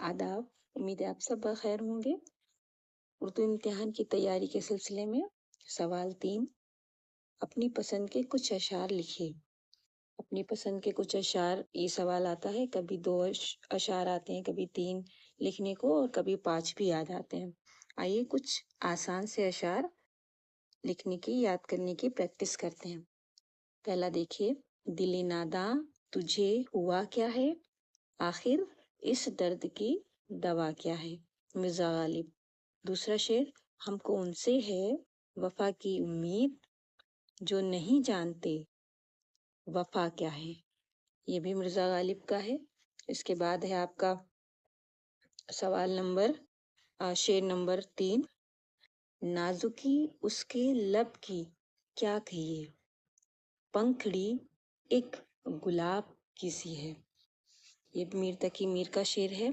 आदाब। उम्मीद है आप सब बखैर होंगे। उर्दू इम्तिहान की तैयारी के सिलसिले में सवाल 3, अपनी पसंद के कुछ अशार लिखिए। अपनी पसंद के कुछ अशार, ये सवाल आता है, कभी 2 अशार आते हैं, कभी 3 लिखने को और कभी 5 भी आ जाते हैं। आइए कुछ आसान से अशार लिखने की, याद करने की प्रैक्टिस करते हैं। पहला देखिए, दिल नादा तुझे हुआ क्या है, आखिर इस दर्द की दवा क्या है, मिर्जा गालिब। दूसरा शेर, हमको उनसे है वफा की उम्मीद, जो नहीं जानते वफा क्या है, ये भी मिर्जा गालिब का है। इसके बाद है आपका शेर नंबर 3, नाजुकी उसके लब की क्या कहिए, पंखड़ी एक गुलाब की सी है, ये मीर तकी मीर का शेर है।